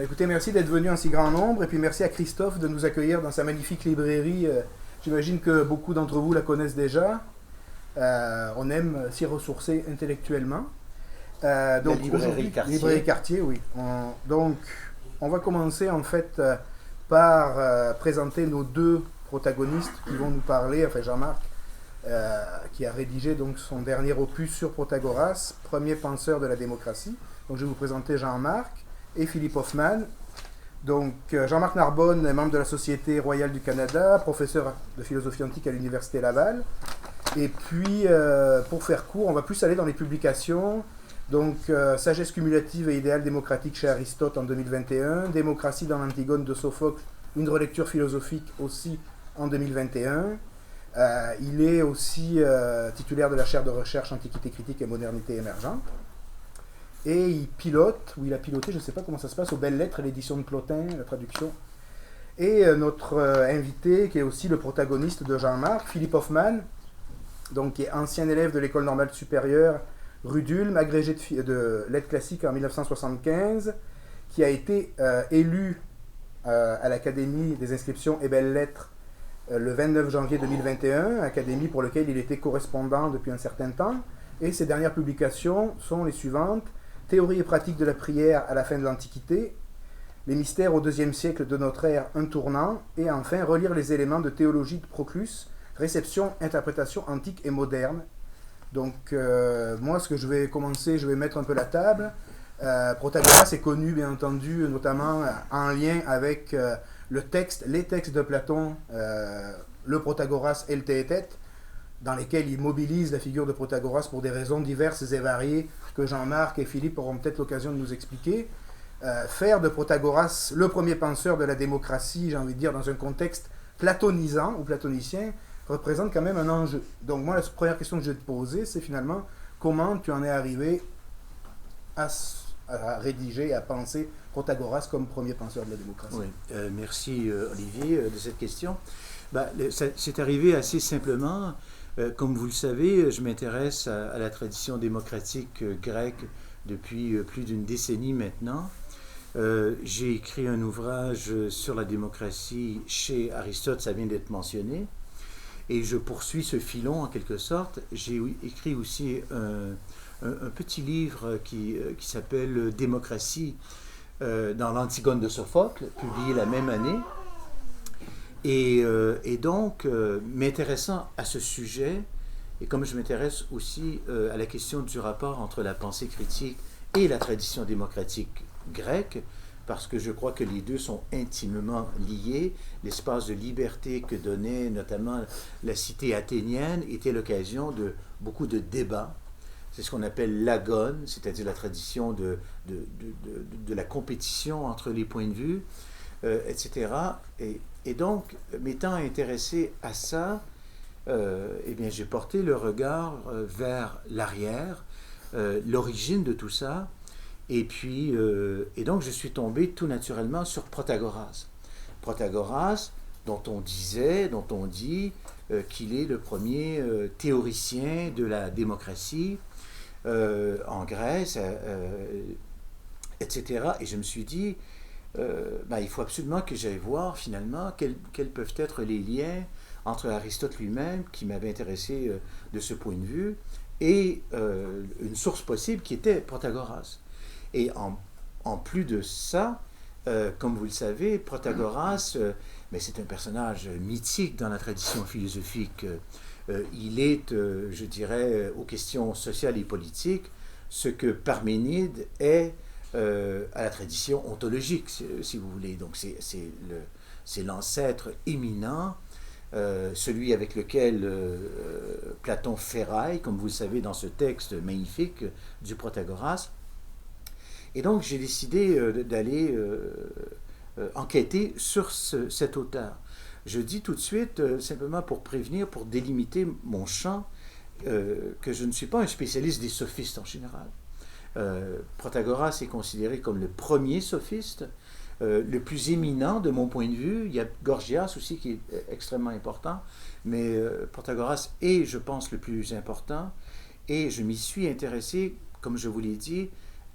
Écoutez, merci d'être venu en si grand nombre et puis merci à Christophe de nous accueillir dans sa magnifique librairie. J'imagine que beaucoup d'entre vous la connaissent déjà. On aime s'y ressourcer intellectuellement. La librairie Cartier. Librairie Cartier, oui. Donc, on va commencer en fait par présenter nos deux protagonistes qui vont nous parler. Enfin, Jean-Marc, qui a rédigé donc son dernier opus sur Protagoras, premier penseur de la démocratie. Donc, je vais vous présenter Jean-Marc et Philippe Hoffman. Donc, Jean-Marc Narbonne est membre de la Société royale du Canada, professeur de philosophie antique à l'Université Laval. Et puis, pour faire court, on va plus aller dans les publications. Donc, Sagesse cumulative et idéal démocratique chez Aristote en 2021, Démocratie dans l'Antigone de Sophocle, une relecture philosophique aussi en 2021. Il est aussi titulaire de la chaire de recherche Antiquité critique et modernité émergente. Et il pilote, ou il a piloté, je ne sais pas comment ça se passe, aux Belles Lettres, l'édition de Plotin, la traduction. Et notre invité, qui est aussi le protagoniste de Jean-Marc, Philippe Hoffman, donc, qui est ancien élève de l'École normale supérieure rue d'Ulm, agrégé de lettres classiques en 1975, qui a été élu à l'Académie des inscriptions et belles lettres le 29 janvier 2021, académie pour laquelle il était correspondant depuis un certain temps. Et ses dernières publications sont les suivantes: Théorie et pratique de la prière à la fin de l'Antiquité, Les mystères au IIe siècle de notre ère, un tournant, et enfin Relire les éléments de théologie de Proclus, réception, interprétation antique et moderne. Donc, moi, ce que je vais commencer, je vais mettre un peu la table. Protagoras est connu, bien entendu, notamment en lien avec les textes de Platon, le Protagoras et le Théétète, dans lesquels il mobilise la figure de Protagoras pour des raisons diverses et variées que Jean-Marc et Philippe auront peut-être l'occasion de nous expliquer. Faire de Protagoras le premier penseur de la démocratie, j'ai envie de dire, dans un contexte platonisant ou platonicien, représente quand même un enjeu. Donc moi, la première question que je vais te poser, c'est finalement comment tu en es arrivé à rédiger, à penser Protagoras comme premier penseur de la démocratie. Oui, merci Olivier de cette question. C'est arrivé assez simplement. Comme vous le savez, je m'intéresse à la tradition démocratique grecque depuis plus d'une décennie maintenant. J'ai écrit un ouvrage sur la démocratie chez Aristote, ça vient d'être mentionné. Et je poursuis ce filon en quelque sorte. J'ai écrit aussi un petit livre qui s'appelle Démocratie dans l'Antigone de Sophocle, publié la même année. Et donc, m'intéressant à ce sujet, et comme je m'intéresse aussi à la question du rapport entre la pensée critique et la tradition démocratique grecque, parce que je crois que les deux sont intimement liés. L'espace de liberté que donnait notamment la cité athénienne était l'occasion de beaucoup de débats. C'est ce qu'on appelle l'agone, c'est-à-dire la tradition de la compétition entre les points de vue, etc. Et donc, m'étant intéressé à ça, eh bien, j'ai porté le regard vers l'arrière, l'origine de tout ça. Et puis, et donc, je suis tombé tout naturellement sur Protagoras. Protagoras, dont on dit qu'il est le premier théoricien de la démocratie en Grèce, etc. Et je me suis dit, il faut absolument que j'aille voir finalement quels peuvent être les liens entre Aristote lui-même, qui m'avait intéressé de ce point de vue, et une source possible qui était Protagoras. Et en plus de ça, comme vous le savez, Protagoras, c'est un personnage mythique dans la tradition philosophique. Il est, je dirais, aux questions sociales et politiques, ce que Parménide est à la tradition ontologique, si vous voulez. Donc c'est l'ancêtre éminent, celui avec lequel Platon ferraille, comme vous le savez dans ce texte magnifique du Protagoras. Et donc, j'ai décidé d'aller enquêter sur cet auteur. Je dis tout de suite, simplement pour prévenir, pour délimiter mon champ, que je ne suis pas un spécialiste des sophistes en général. Protagoras est considéré comme le premier sophiste, le plus éminent de mon point de vue. Il y a Gorgias aussi qui est extrêmement important, mais Protagoras est, je pense, le plus important. Et je m'y suis intéressé, comme je vous l'ai dit,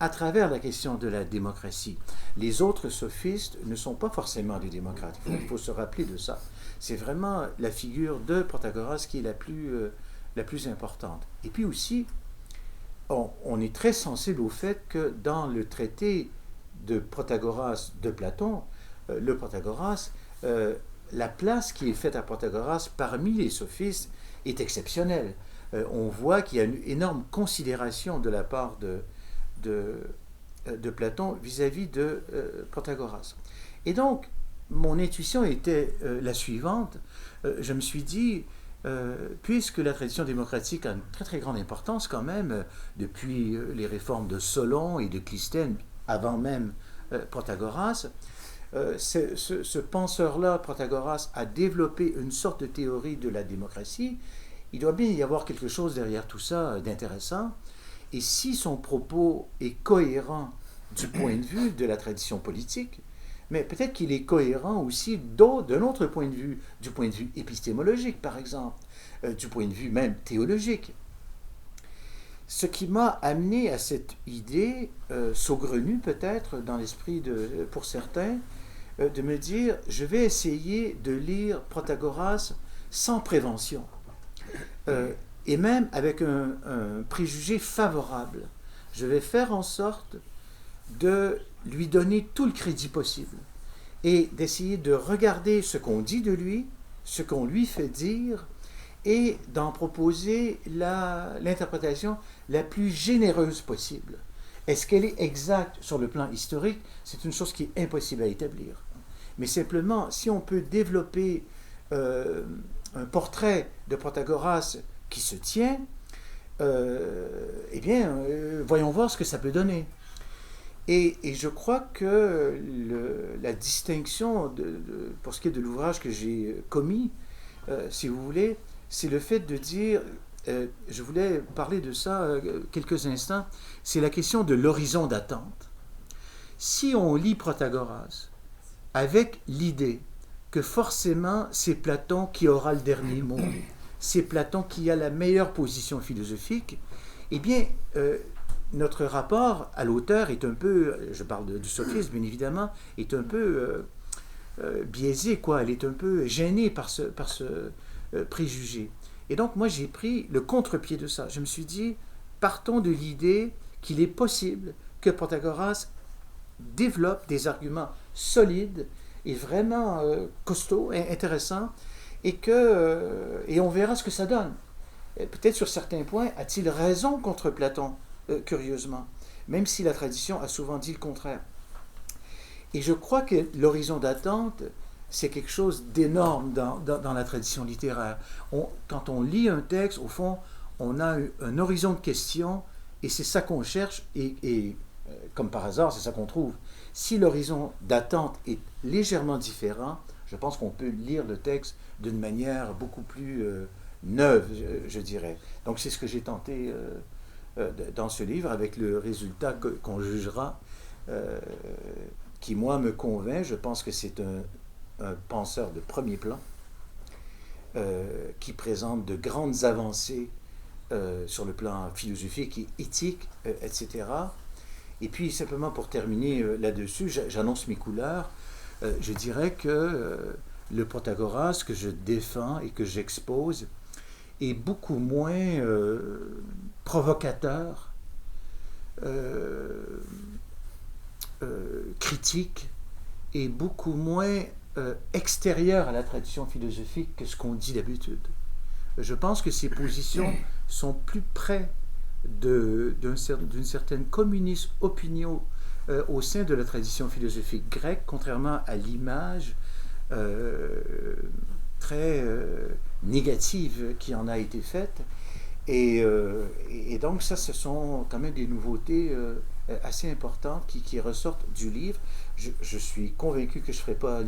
à travers la question de la démocratie. Les autres sophistes ne sont pas forcément des démocrates. Il faut se rappeler de ça. C'est vraiment la figure de Protagoras qui est la plus importante. Et puis aussi, on est très sensible au fait que dans le traité de Protagoras de Platon, le Protagoras, la place qui est faite à Protagoras parmi les sophistes est exceptionnelle. On voit qu'il y a une énorme considération de la part de Platon vis-à-vis de Protagoras. Et donc, mon intuition était la suivante. Je me suis dit, puisque la tradition démocratique a une très très grande importance quand même, depuis les réformes de Solon et de Clisthène, avant même Protagoras, ce penseur-là, Protagoras, a développé une sorte de théorie de la démocratie. Il doit bien y avoir quelque chose derrière tout ça d'intéressant. Et si son propos est cohérent du point de vue de la tradition politique, mais peut-être qu'il est cohérent aussi d'un autre point de vue, du point de vue épistémologique par exemple, du point de vue même théologique. Ce qui m'a amené à cette idée, saugrenue peut-être dans l'esprit pour certains, de me dire, je vais essayer de lire Protagoras sans prévention, et même avec un préjugé favorable. Je vais faire en sorte de lui donner tout le crédit possible et d'essayer de regarder ce qu'on dit de lui, ce qu'on lui fait dire, et d'en proposer l'interprétation la plus généreuse possible. Est-ce qu'elle est exacte sur le plan historique? C'est une chose qui est impossible à établir. Mais simplement, si on peut développer un portrait de Protagoras qui se tient, eh bien, voyons voir ce que ça peut donner. Et je crois que la distinction, pour ce qui est de l'ouvrage que j'ai commis, si vous voulez, c'est le fait de dire, je voulais parler de ça quelques instants, c'est la question de l'horizon d'attente. Si on lit Protagoras avec l'idée que forcément c'est Platon qui aura le dernier mot, c'est Platon qui a la meilleure position philosophique, eh bien, notre rapport à l'auteur est un peu, je parle du sophisme bien évidemment, est un peu biaisé, quoi. Elle est un peu gênée par ce préjugé. Et donc moi j'ai pris le contre-pied de ça. Je me suis dit, partons de l'idée qu'il est possible que Protagoras développe des arguments solides et vraiment costauds, intéressants, et on verra ce que ça donne. Peut-être sur certains points, a-t-il raison contre Platon, curieusement, même si la tradition a souvent dit le contraire. Et je crois que l'horizon d'attente, c'est quelque chose d'énorme dans la tradition littéraire. Quand on lit un texte, au fond, on a un horizon de questions, et c'est ça qu'on cherche, et comme par hasard, c'est ça qu'on trouve. Si l'horizon d'attente est légèrement différent, je pense qu'on peut lire le texte d'une manière beaucoup plus neuve, je dirais. Donc c'est ce que j'ai tenté dans ce livre, avec le résultat qu'on jugera, qui moi me convainc. Je pense que c'est un penseur de premier plan, qui présente de grandes avancées sur le plan philosophique et éthique, etc. Et puis simplement pour terminer là-dessus, j'annonce mes couleurs. Je dirais que le Protagoras que je défends et que j'expose est beaucoup moins provocateur, critique, et beaucoup moins extérieur à la tradition philosophique que ce qu'on dit d'habitude. Je pense que ces positions sont plus près d'une certaine communiste opinion au sein de la tradition philosophique grecque, contrairement à l'image très négative qui en a été faite. Et donc ça, ce sont quand même des nouveautés assez importantes qui ressortent du livre. Je suis convaincu que je ne ferai pas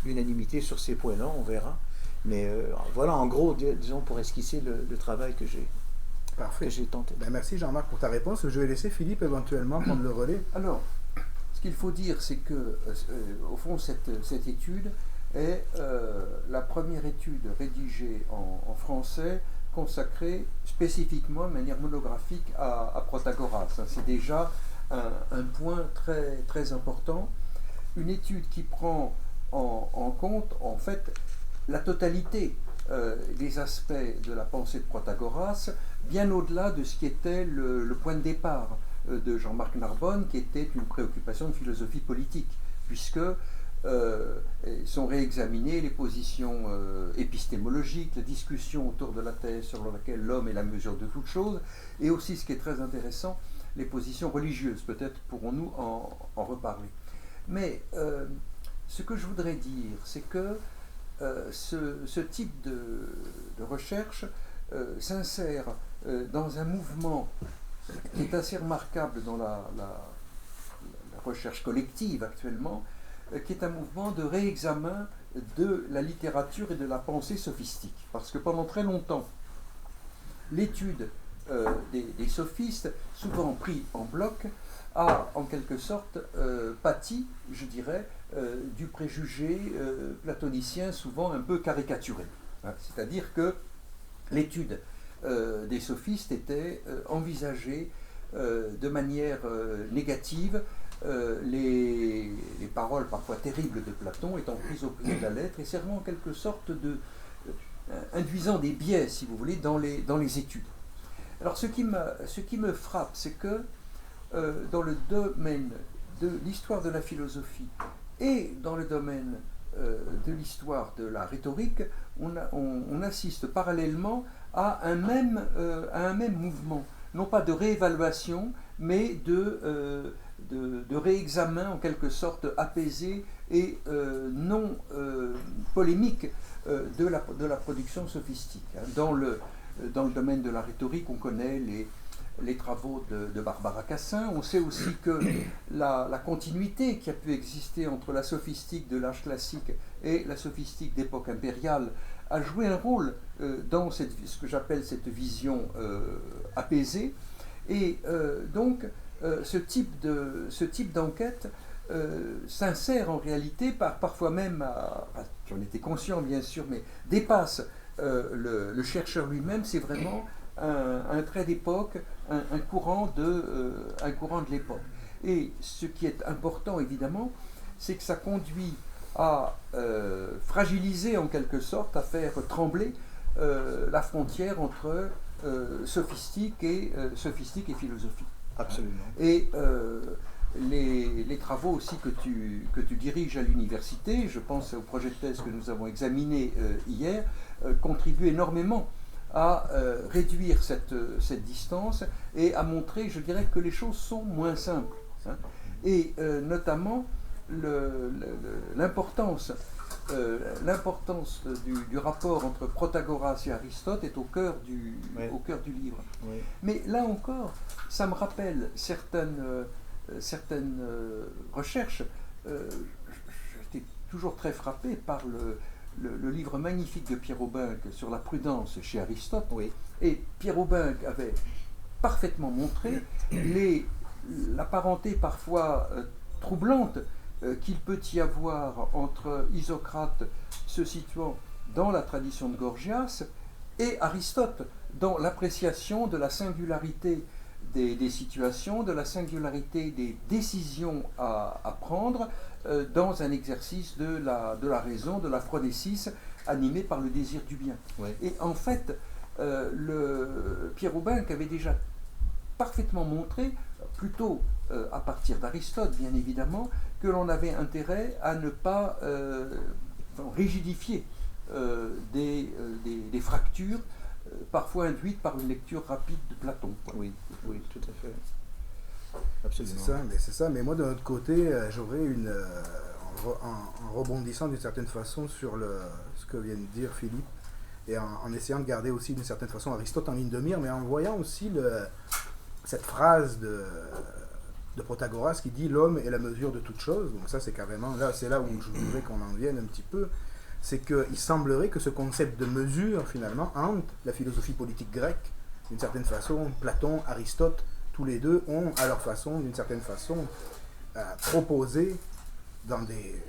l'unanimité sur ces points-là, on verra. Mais voilà, en gros, disons, pour esquisser le travail que j'ai tenté. Ben, merci Jean-Marc pour ta réponse. Je vais laisser Philippe éventuellement prendre le relais. Alors, ce qu'il faut dire, c'est que, au fond, cette étude, est la première étude rédigée en français consacrée spécifiquement de manière monographique à Protagoras. C'est déjà un point très, très important. Une étude qui prend en compte en fait la totalité des aspects de la pensée de Protagoras, bien au-delà de ce qui était le point de départ de Jean-Marc Narbonne, qui était une préoccupation de philosophie politique, puisque sont réexaminées les positions épistémologiques, la discussion autour de la thèse selon laquelle l'homme est la mesure de toute chose, et aussi, ce qui est très intéressant, les positions religieuses. Peut-être pourrons-nous en reparler. Mais ce que je voudrais dire, c'est que ce type de recherche s'insère dans un mouvement qui est assez remarquable dans la recherche collective actuellement, qui est un mouvement de réexamen de la littérature et de la pensée sophistique. Parce que pendant très longtemps, l'étude des sophistes, souvent pris en bloc, a en quelque sorte pâti, je dirais, du préjugé platonicien souvent un peu caricaturé. C'est-à-dire que l'étude des sophistes était envisagée de manière négative, les paroles parfois terribles de Platon étant prises au pied de la lettre et servant en quelque sorte induisant des biais, si vous voulez, dans les études. Alors ce qui me frappe, c'est que dans le domaine de l'histoire de la philosophie et dans le domaine de l'histoire de la rhétorique, on assiste parallèlement à un même mouvement, non pas de réévaluation, mais de réexamen en quelque sorte apaisé et non polémique de la production sophistique. Dans le domaine de la rhétorique, on connaît les travaux de Barbara Cassin. On sait aussi que la continuité qui a pu exister entre la sophistique de l'âge classique et la sophistique d'époque impériale a joué un rôle dans ce que j'appelle cette vision apaisée. Et donc, ce type d'enquête s'insère en réalité, parfois même, j'en étais conscient bien sûr, mais dépasse le chercheur lui-même. C'est vraiment un trait d'époque, un courant de l'époque. Et ce qui est important évidemment, c'est que ça conduit à fragiliser en quelque sorte, à faire trembler la frontière entre sophistique et philosophie. Absolument. Et les travaux aussi que tu diriges à l'université, je pense au projet de thèse que nous avons examiné hier, contribuent énormément à réduire cette distance et à montrer, je dirais, que les choses sont moins simples. Et notamment l'importance du rapport entre Protagoras et Aristote est au cœur du livre. Oui. Mais là encore, ça me rappelle certaines recherches. J'étais toujours très frappé par le livre magnifique de Pierre Aubinck sur la prudence chez Aristote. Oui. Et Pierre Aubinck avait parfaitement montré la parenté parfois troublante qu'il peut y avoir entre Isocrate, se situant dans la tradition de Gorgias, et Aristote, dans l'appréciation de la singularité des situations, de la singularité des décisions à prendre dans un exercice de la raison, de la phronésis, animé par le désir du bien. Oui. Et en fait, Pierre Aubinck avait déjà parfaitement montré, plutôt à partir d'Aristote bien évidemment, que l'on avait intérêt à ne pas rigidifier des fractures parfois induites par une lecture rapide de Platon. Oui, oui, tout à fait. Absolument. C'est ça. Mais moi, de notre côté, j'aurais en rebondissant d'une certaine façon sur ce que vient de dire Philippe, et en essayant de garder aussi d'une certaine façon Aristote en ligne de mire, mais en voyant aussi cette phrase de Protagoras qui dit « l'homme est la mesure de toute chose ». Donc ça, c'est carrément, c'est là où je voudrais qu'on en vienne un petit peu. C'est qu'il semblerait que ce concept de mesure, finalement, hante la philosophie politique grecque. D'une certaine façon, Platon, Aristote, tous les deux ont, à leur façon, d'une certaine façon, proposé dans des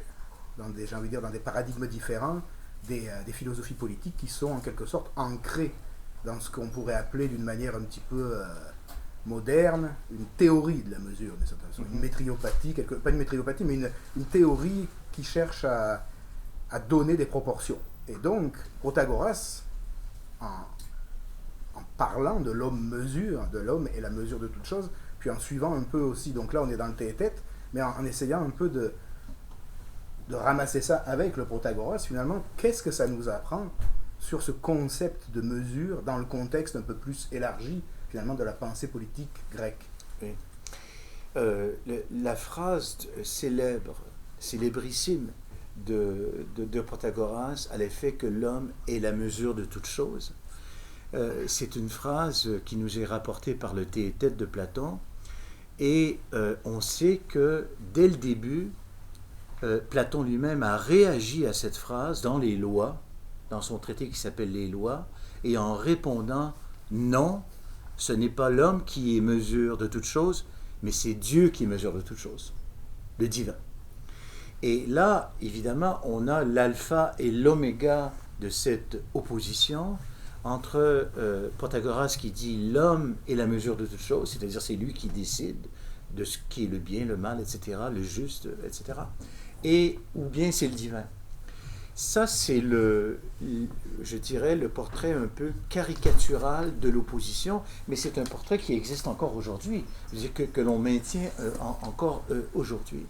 j'ai envie de dire, dans des paradigmes différents, des philosophies politiques qui sont en quelque sorte ancrées dans ce qu'on pourrait appeler d'une manière un petit peu moderne, une théorie de la mesure, d'une certaine façon, une métriopathie, pas une métriopathie, mais une théorie qui cherche à donner des proportions. Et donc, Protagoras, en parlant de l'homme-mesure, de l'homme et la mesure de toute chose, puis en suivant un peu aussi, donc là on est dans le tête-tête, mais en essayant un peu de ramasser ça avec le Protagoras, finalement, qu'est-ce que ça nous apprend sur ce concept de mesure dans le contexte un peu plus élargi, finalement, de la pensée politique grecque? Oui. La phrase célébrissime de Protagoras à l'effet que l'homme est la mesure de toute chose, c'est une phrase qui nous est rapportée par le Théétète de Platon, et on sait que dès le début, Platon lui-même a réagi à cette phrase dans les Lois, dans son traité qui s'appelle les Lois, et en répondant « Non, ce n'est pas l'homme qui est mesure de toute chose, mais c'est Dieu qui est mesure de toute chose, le divin. » Et là, évidemment, on a l'alpha et l'oméga de cette opposition entre Protagoras qui dit « L'homme est la mesure de toute chose », c'est-à-dire c'est lui qui décide de ce qui est le bien, le mal, etc., le juste, etc., et ou bien c'est le divin. Ça, c'est je dirais, le portrait un peu caricatural de l'opposition, mais c'est un portrait qui existe encore aujourd'hui, que l'on maintient encore aujourd'hui.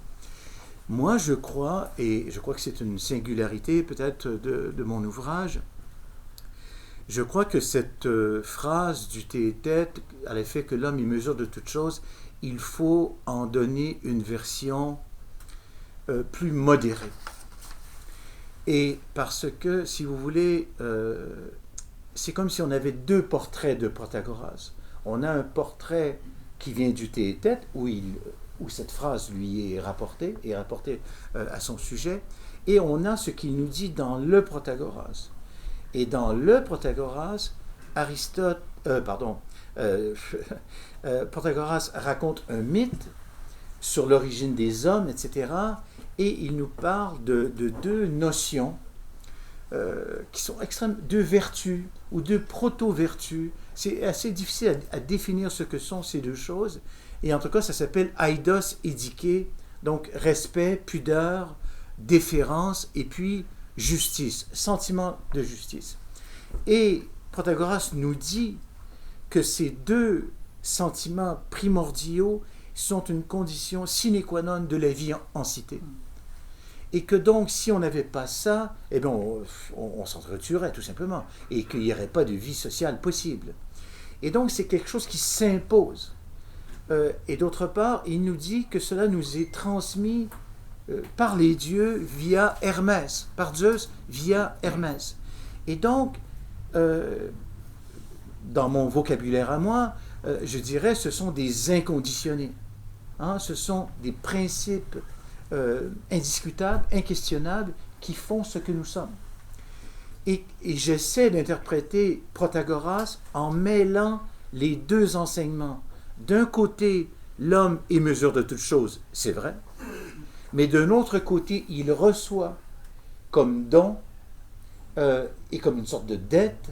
Moi, je crois, et je crois que c'est une singularité peut-être de mon ouvrage, je crois que cette phrase du Théétète, à l'effet que l'homme est mesure de toute chose, il faut en donner une version plus modérée. Et parce que, si vous voulez, c'est comme si on avait deux portraits de Protagoras. On a un portrait qui vient du Théétète, où cette phrase lui est rapportée à son sujet, et on a ce qu'il nous dit dans le Protagoras. Et dans le Protagoras, Protagoras raconte un mythe sur l'origine des hommes, etc., et il nous parle de deux notions qui sont extrêmes, deux vertus ou deux proto-vertus. C'est assez difficile à définir ce que sont ces deux choses, et en tout cas, ça s'appelle aidos et dike, donc respect, pudeur, déférence, et puis justice, sentiment de justice. Et Protagoras nous dit que ces deux sentiments primordiaux sont une condition sine qua non de la vie en cité. Et que donc, si on n'avait pas ça, eh bien, on s'entretuerait tout simplement, et qu'il n'y aurait pas de vie sociale possible. Et donc, c'est quelque chose qui s'impose. Et d'autre part, il nous dit que cela nous est transmis par les dieux via Hermès, par Zeus via Hermès. Et donc, dans mon vocabulaire à moi, je dirais ce sont des inconditionnés. Ce sont des principes indiscutables, inquestionnables, qui font ce que nous sommes. Et j'essaie d'interpréter Protagoras en mêlant les deux enseignements. D'un côté, l'homme est mesure de toute chose, c'est vrai, mais d'un autre côté, il reçoit comme don et comme une sorte de dette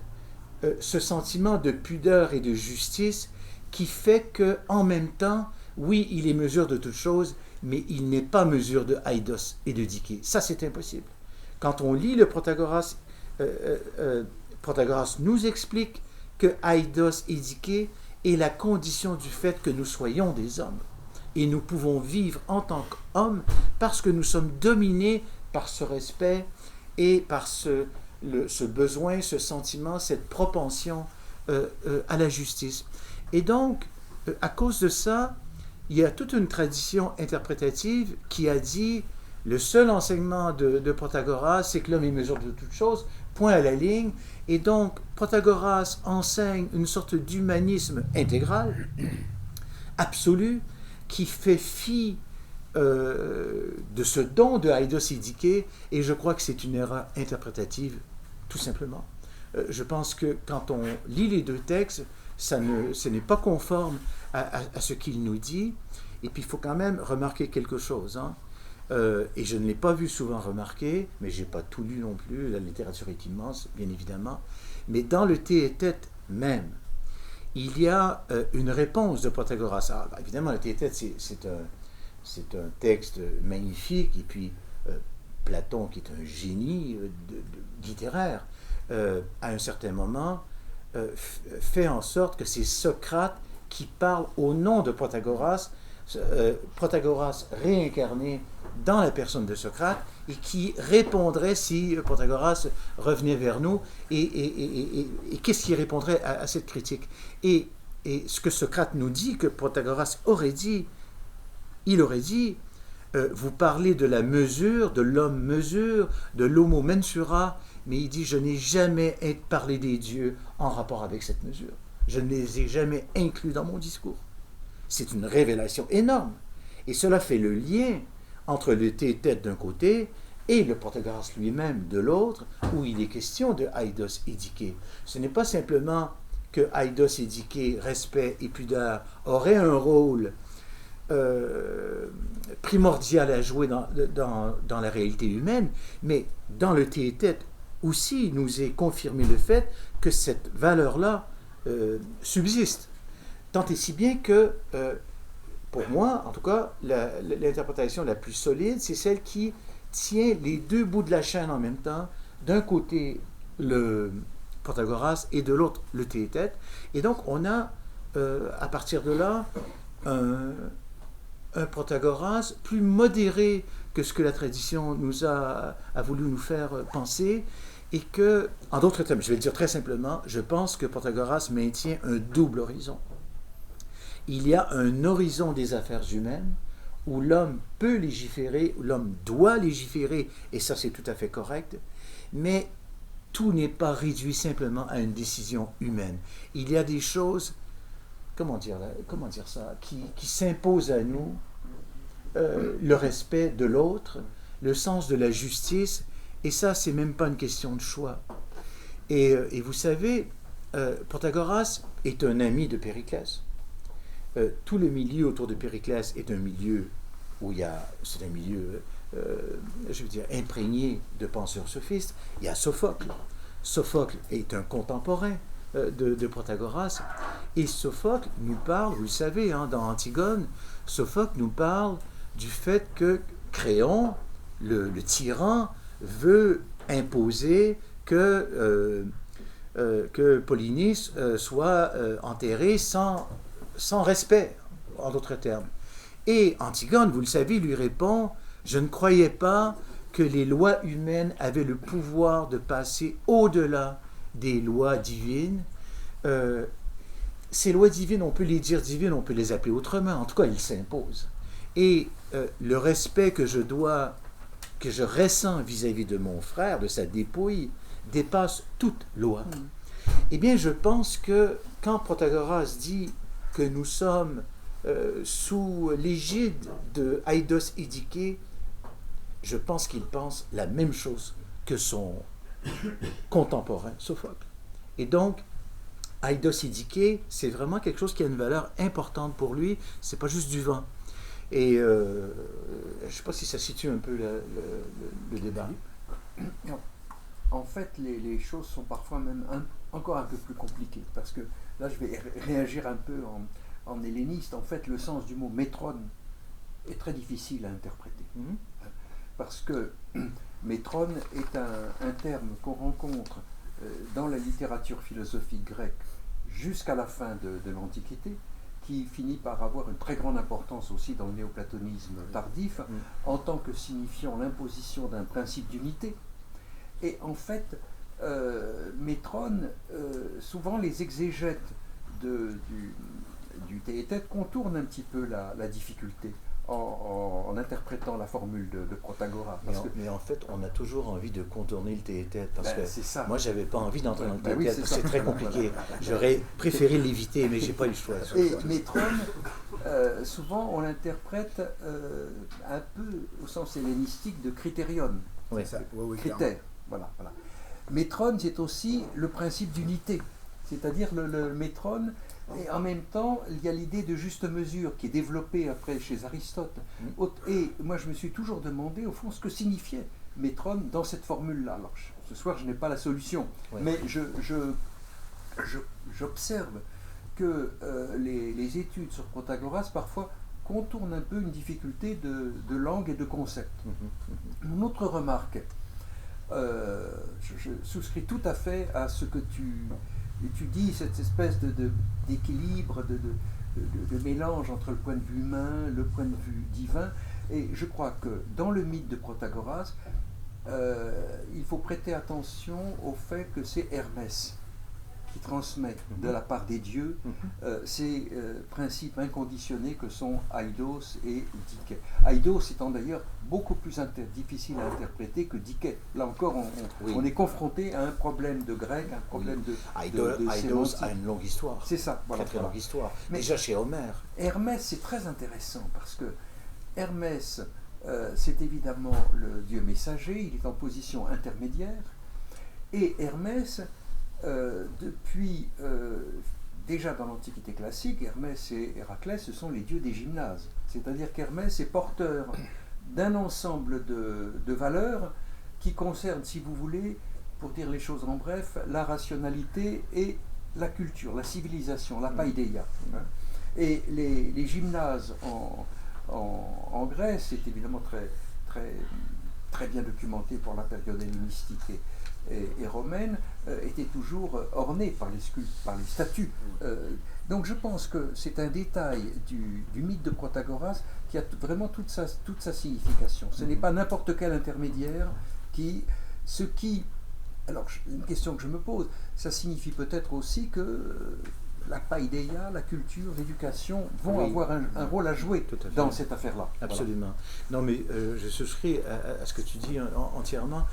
ce sentiment de pudeur et de justice qui fait qu'en même temps, oui, il est mesure de toute chose, mais il n'est pas mesure de aidos et de dike. Ça, c'est impossible. Quand on lit le Protagoras, Protagoras nous explique que aidos et dike est la condition du fait que nous soyons des hommes. Et nous pouvons vivre en tant qu'hommes parce que nous sommes dominés par ce respect et par ce besoin, ce sentiment, cette propension à la justice. Et donc, à cause de ça, il y a toute une tradition interprétative qui a dit le seul enseignement de Protagoras, c'est que l'homme est mesure de toute chose, point à la ligne. Et donc, Protagoras enseigne une sorte d'humanisme intégral, absolu, qui fait fi de ce don de aidos et dike, et je crois que c'est une erreur interprétative, tout simplement. Je pense que quand on lit les deux textes, ce n'est pas conforme à ce qu'il nous dit. Et puis, il faut quand même remarquer quelque chose. et je ne l'ai pas vu souvent remarquer, mais je n'ai pas tout lu non plus, la littérature est immense, bien évidemment, mais dans le Théétète même, il y a une réponse de Protagoras. Alors, évidemment, le Théétète, c'est un texte magnifique, et puis Platon, qui est un génie littéraire, à un certain moment, fait en sorte que c'est Socrate qui parle au nom de Protagoras, Protagoras réincarné dans la personne de Socrate, et qui répondrait si Protagoras revenait vers nous, et qu'est-ce qui répondrait à cette critique. Et ce que Socrate nous dit, que Protagoras aurait dit, il aurait dit, vous parlez de la mesure, de l'homme mesure, de l'homo mensura, mais il dit, je n'ai jamais parlé des dieux en rapport avec cette mesure. Je ne les ai jamais inclus dans mon discours. C'est une révélation énorme. Et cela fait le lien entre le Théétète d'un côté et le Protagoras lui-même de l'autre, où il est question de Aidos et Dike. Ce n'est pas simplement que Aidos et Dike, respect et pudeur, auraient un rôle primordial à jouer dans la réalité humaine, mais dans le Théétète aussi, il nous est confirmé le fait que cette valeur-là subsiste. Tant et si bien que, pour moi, en tout cas, l'interprétation la plus solide, c'est celle qui tient les deux bouts de la chaîne en même temps. D'un côté, le Protagoras, et de l'autre, le Théétète. Et donc, on a, à partir de là, un Protagoras plus modéré que ce que la tradition a voulu nous faire penser, et que, en d'autres termes, je vais le dire très simplement, je pense que Protagoras maintient un double horizon. Il y a un horizon des affaires humaines où l'homme peut légiférer, où l'homme doit légiférer, et ça c'est tout à fait correct, mais tout n'est pas réduit simplement à une décision humaine. Il y a des choses, comment dire ça, qui s'imposent à nous, le respect de l'autre, le sens de la justice, et ça c'est même pas une question de choix. Et vous savez, Protagoras est un ami de Périclès. Tout le milieu autour de Périclès est un milieu où c'est un milieu, je veux dire, imprégné de penseurs sophistes. Il y a Sophocle. Sophocle est un contemporain de Protagoras. Et Sophocle nous parle, vous le savez, dans Antigone, Sophocle nous parle du fait que Créon, le tyran, veut imposer que Polynice soit enterré sans respect, en d'autres termes. Et Antigone, vous le savez, lui répond, je ne croyais pas que les lois humaines avaient le pouvoir de passer au-delà des lois divines. Ces lois divines, on peut les dire divines, on peut les appeler autrement, en tout cas, elles s'imposent. Et le respect que je ressens vis-à-vis de mon frère, de sa dépouille, dépasse toute loi. Eh bien, je pense que quand Protagoras dit que nous sommes sous l'égide de Aidos et Dike, je pense qu'il pense la même chose que son contemporain Sophocle. Et donc, Aidos et Dike, c'est vraiment quelque chose qui a une valeur importante pour lui, c'est pas juste du vent. Et je ne sais pas si ça situe un peu le débat. En fait, les choses sont parfois même encore un peu plus compliquées, parce que là, je vais réagir un peu en helléniste. En fait, le sens du mot métron est très difficile à interpréter. Parce que métron est un terme qu'on rencontre dans la littérature philosophique grecque jusqu'à la fin de l'Antiquité, qui finit par avoir une très grande importance aussi dans le néoplatonisme tardif, en tant que signifiant l'imposition d'un principe d'unité. Et en fait, métron, souvent les exégètes du Théétète contournent un petit peu la difficulté en interprétant la formule de Protagoras. Mais en fait, on a toujours envie de contourner le Théétète, parce que ça. Moi, j'avais pas envie d'entrer dans le Théétète, parce que c'est très compliqué. J'aurais préféré l'éviter, mais j'ai pas eu le choix. Et métron, souvent, on l'interprète un peu au sens hellénistique de critérion. Oui, critère. Voilà. Métron, c'est aussi le principe d'unité. C'est-à-dire le métron, Et en même temps, il y a l'idée de juste mesure qui est développée après chez Aristote. Et moi, je me suis toujours demandé, au fond, ce que signifiait métronome dans cette formule-là. Alors, ce soir, je n'ai pas la solution, mais j'observe que les études sur Protagoras, parfois, contournent un peu une difficulté de langue et de concept. Une autre remarque, je souscris tout à fait à ce que tu dis, cette espèce d'équilibre, de mélange entre le point de vue humain, le point de vue divin, et je crois que dans le mythe de Protagoras, il faut prêter attention au fait que c'est Hermès qui transmet de la part des dieux ces principes inconditionnés que sont Aidos et Dike. Aidos étant d'ailleurs beaucoup plus difficile à interpréter que Dike. Là encore, on est confronté à un problème de grec, un problème de Aidos a une longue histoire. C'est ça. Voilà, très longue histoire. Mais déjà chez Homère. Hermès, c'est très intéressant parce que Hermès, c'est évidemment le dieu messager, il est en position intermédiaire, et Hermès, depuis déjà dans l'Antiquité classique, Hermès et Héraclès, ce sont les dieux des gymnases. C'est-à-dire qu'Hermès est porteur d'un ensemble de valeurs qui concernent, si vous voulez, pour dire les choses en bref, la rationalité et la culture, la civilisation, la paideia. Et les gymnases en Grèce, c'est évidemment très bien documenté pour la période hellénistique et romaine, étaient toujours ornés par les statues. Donc je pense que c'est un détail du mythe de Protagoras qui a vraiment toute sa signification. Ce n'est pas n'importe quel intermédiaire alors une question que je me pose, ça signifie peut-être aussi que la paideia, la culture, l'éducation vont avoir un rôle à jouer dans cette affaire-là. Absolument. Voilà. Non, mais je souscris à ce que tu dis entièrement.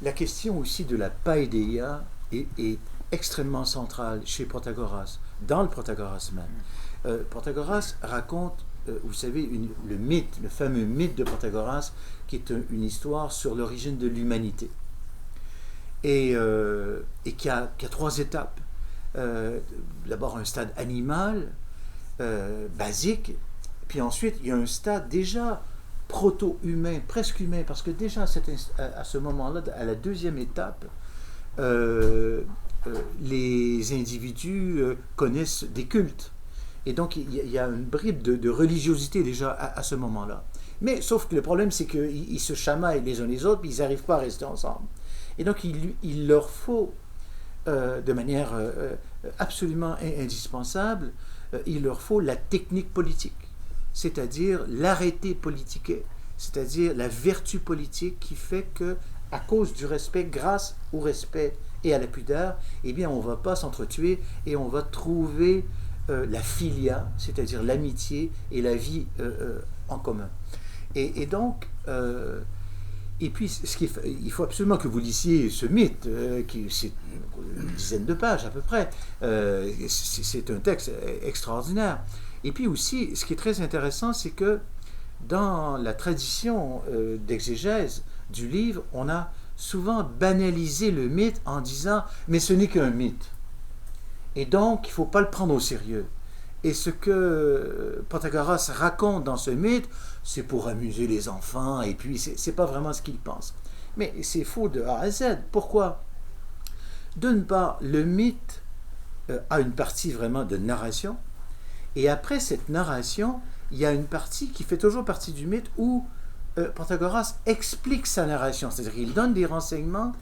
La question aussi de la paideia est extrêmement centrale chez Protagoras, dans le Protagoras même. Protagoras raconte, vous savez, le fameux mythe de Protagoras, qui est une histoire sur l'origine de l'humanité. Et qui a 3 étapes. D'abord un stade animal, basique, puis ensuite il y a un stade déjà proto-humain, presque humain, parce que déjà à ce moment-là, à la 2e étape, les individus connaissent des cultes. Et donc il y a une bribe de religiosité déjà à ce moment-là. Mais sauf que le problème, c'est qu'ils se chamaillent les uns les autres, puis ils n'arrivent pas à rester ensemble. Et donc il leur faut, de manière absolument indispensable, il leur faut la technique politique, c'est-à-dire l'arrêté politique, c'est-à-dire la vertu politique qui fait que, à cause du respect, grâce au respect et à la pudeur, eh bien on ne va pas s'entretuer et on va trouver la philia, c'est-à-dire l'amitié et la vie en commun. Et donc, et puis, il faut absolument que vous lisiez ce mythe, c'est une dizaine de pages à peu près. C'est un texte extraordinaire. Et puis aussi, ce qui est très intéressant, c'est que dans la tradition d'exégèse du livre, on a souvent banalisé le mythe en disant « mais ce n'est qu'un mythe ». Et donc, il ne faut pas le prendre au sérieux. Et ce que Protagoras raconte dans ce mythe, c'est pour amuser les enfants, et puis c'est pas vraiment ce qu'il pense. Mais c'est faux de A à Z. Pourquoi? D'une part, le mythe a une partie vraiment de narration, et après cette narration, il y a une partie qui fait toujours partie du mythe où Protagoras explique sa narration, c'est-à-dire qu'il donne des renseignements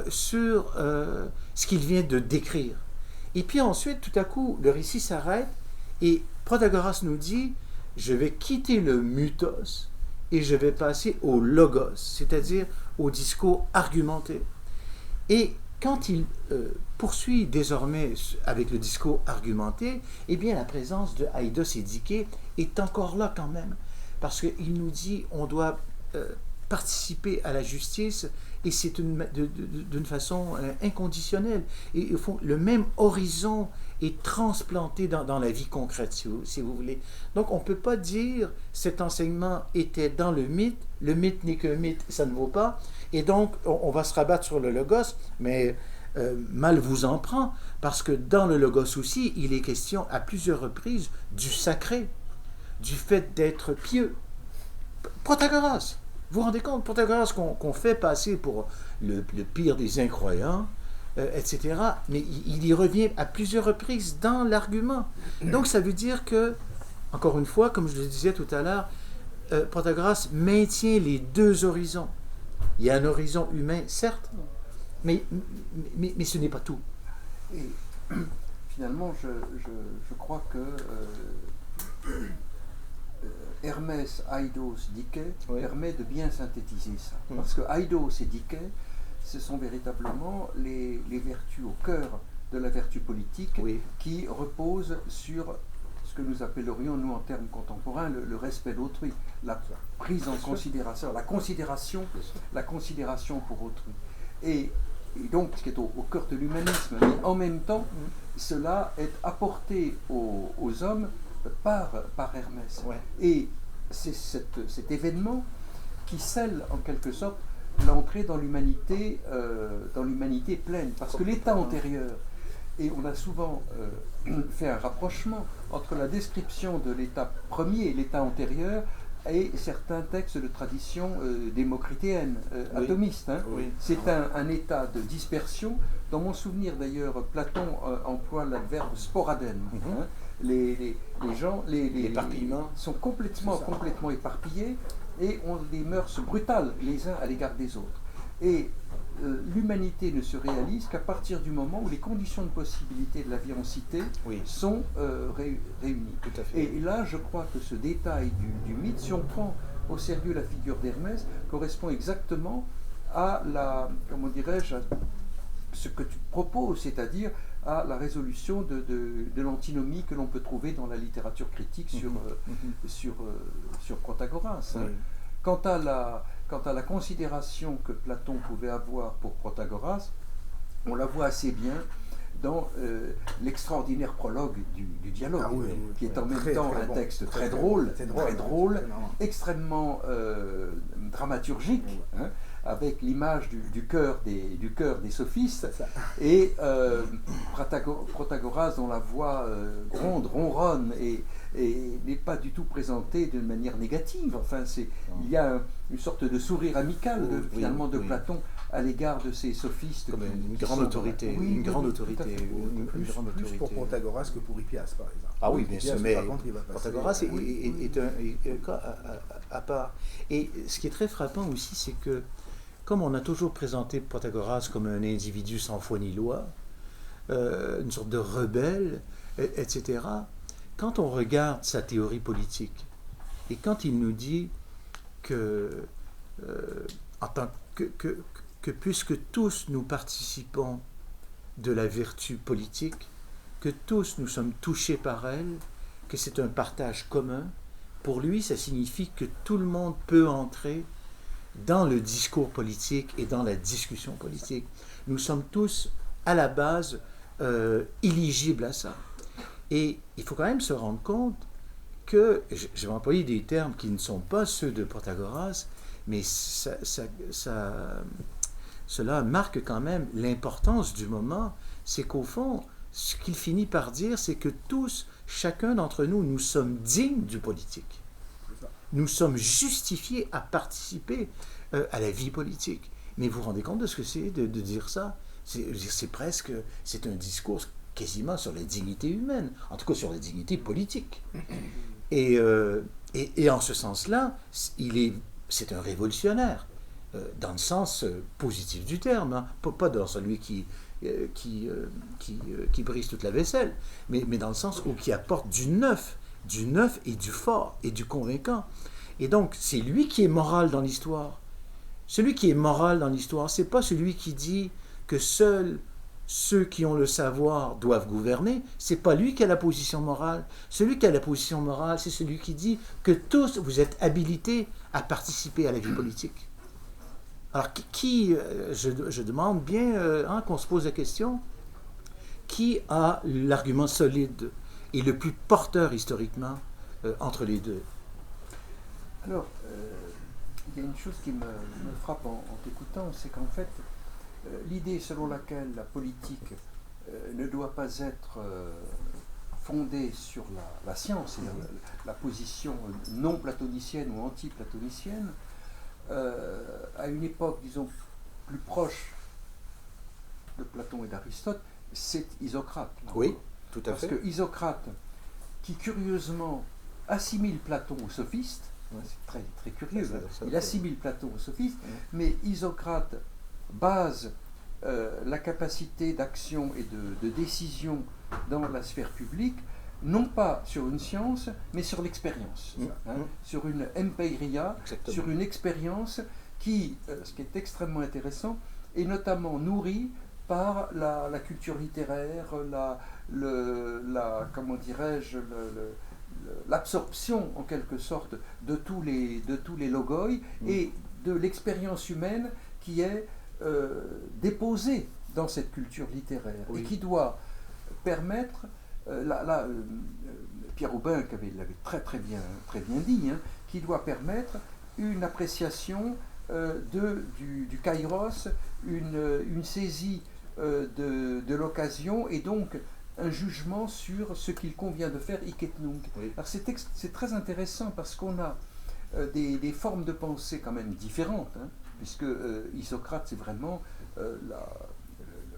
sur ce qu'il vient de décrire. Et puis ensuite, tout à coup, le récit s'arrête, et Protagoras nous dit « je vais quitter le mythos et je vais passer au logos », c'est-à-dire au discours argumenté. Et quand il poursuit désormais avec le discours argumenté, eh bien la présence de Aidos et Dike est encore là quand même, parce qu'il nous dit on doit participer à la justice, et c'est d'une façon inconditionnelle. Et au fond, le même horizon est transplanté dans la vie concrète, si vous voulez. Donc, on ne peut pas dire cet enseignement était dans le mythe n'est qu'un mythe, ça ne vaut pas, et donc on va se rabattre sur le logos, mais mal vous en prend, parce que dans le Logos aussi, il est question à plusieurs reprises du sacré, du fait d'être pieux. Protagoras, vous vous rendez compte, Protagoras qu'on fait passer pour le pire des incroyants, etc. Mais il y revient à plusieurs reprises dans l'argument. Donc ça veut dire que, encore une fois, comme je le disais tout à l'heure, Protagoras maintient les deux horizons. Il y a un horizon humain, certes, mais ce n'est pas tout. Et finalement, je crois que Hermès, Eidos, Diké permet de bien synthétiser ça. Parce que Eidos et Diké, ce sont véritablement les vertus au cœur de la vertu politique qui reposent sur ce que nous appellerions, nous en termes contemporains, le respect d'autrui, la prise en considération, la considération pour autrui. Et donc, ce qui est au cœur de l'humanisme, mais en même temps, cela est apporté aux hommes par Hermès. Et c'est cet événement qui scelle en quelque sorte l'entrée dans l'humanité pleine. Parce que l'état antérieur, et on a souvent fait un rapprochement entre la description de l'état premier et l'état antérieur et certains textes de tradition démocritéenne, atomiste. C'est un état de dispersion. Dans mon souvenir d'ailleurs, Platon emploie l'adverbe sporaden. Les gens sont complètement éparpillés et ont des mœurs brutales les uns à l'égard des autres. Et l'humanité ne se réalise qu'à partir du moment où les conditions de possibilité de la vie en cité sont réunies. Tout à fait. Et là, je crois que ce détail du mythe, si on prend au sérieux la figure d'Hermès, correspond exactement à ce que tu proposes, c'est-à-dire à la résolution de l'antinomie que l'on peut trouver dans la littérature critique sur Protagoras. Quant à la considération que Platon pouvait avoir pour Protagoras, on la voit assez bien dans l'extraordinaire prologue du dialogue, qui est en même temps un texte très drôle, extrêmement dramaturgique, avec l'image du cœur des sophistes, et Protagoras dont la voix gronde, ronronne, et n'est pas du tout présenté d'une manière négative. Enfin, il y a une sorte de sourire amical de Platon à l'égard de ces sophistes. Comme une grande autorité. Une grande autorité. Plus pour Protagoras que pour Hippias, par exemple. Ah oui, bien sûr, mais Protagoras est un cas à part. Et ce qui est très frappant aussi, c'est que, comme on a toujours présenté Protagoras comme un individu sans foi ni loi, une sorte de rebelle, etc., quand on regarde sa théorie politique, et quand il nous dit que, en tant que puisque tous nous participons de la vertu politique, que tous nous sommes touchés par elle, que c'est un partage commun, pour lui, ça signifie que tout le monde peut entrer dans le discours politique et dans la discussion politique. Nous sommes tous, à la base, éligibles à ça. Et il faut quand même se rendre compte que, je vais employer des termes qui ne sont pas ceux de Protagoras, mais cela marque quand même l'importance du moment. C'est qu'au fond, ce qu'il finit par dire, c'est que tous, chacun d'entre nous, nous sommes dignes du politique. Nous sommes justifiés à participer à la vie politique. Mais vous vous rendez compte de ce que c'est de dire ça? C'est un discours quasiment sur la dignité humaine, en tout cas sur la dignité politique. Et en ce sens-là, c'est un révolutionnaire, dans le sens positif du terme, hein, pas dans celui qui brise toute la vaisselle, mais dans le sens où qui apporte du neuf et du fort et du convaincant. Et donc, c'est lui qui est moral dans l'histoire. Celui qui est moral dans l'histoire, c'est pas celui qui dit que seuls ceux qui ont le savoir doivent gouverner. C'est pas lui qui a la position morale. Celui qui a la position morale, c'est celui qui dit que tous vous êtes habilités à participer à la vie politique. Alors, je demande bien qu'on se pose la question, qui a l'argument solide et le plus porteur historiquement entre les deux? Alors, il y a une chose qui me frappe en t'écoutant, c'est qu'en fait, l'idée selon laquelle la politique ne doit pas être fondée sur la science et la position non platonicienne ou anti-platonicienne, à une époque, disons, plus proche de Platon et d'Aristote, c'est Isocrate. Oui, tout à Parce fait. que Isocrate, qui curieusement assimile Platon aux sophistes, c'est très, très curieux, il assimile Platon aux sophistes, mais Isocrate base la capacité d'action et de décision dans la sphère publique, non pas sur une science, mais sur l'expérience, sur une empeiria, Exactement. sur une expérience qui, ce qui est extrêmement intéressant, est notamment nourrie par la culture littéraire, comment dirais-je, l'absorption en quelque sorte de tous les logoi et de l'expérience humaine qui est déposée dans cette culture littéraire et qui doit permettre, Pierre Aubin l'avait très bien dit, qui doit permettre une appréciation du kairos, une saisie de l'occasion et donc un jugement sur ce qu'il convient de faire hic et nunc. Oui. Alors c'est très intéressant parce qu'on a des formes de pensée quand même différentes, puisque Isocrate c'est vraiment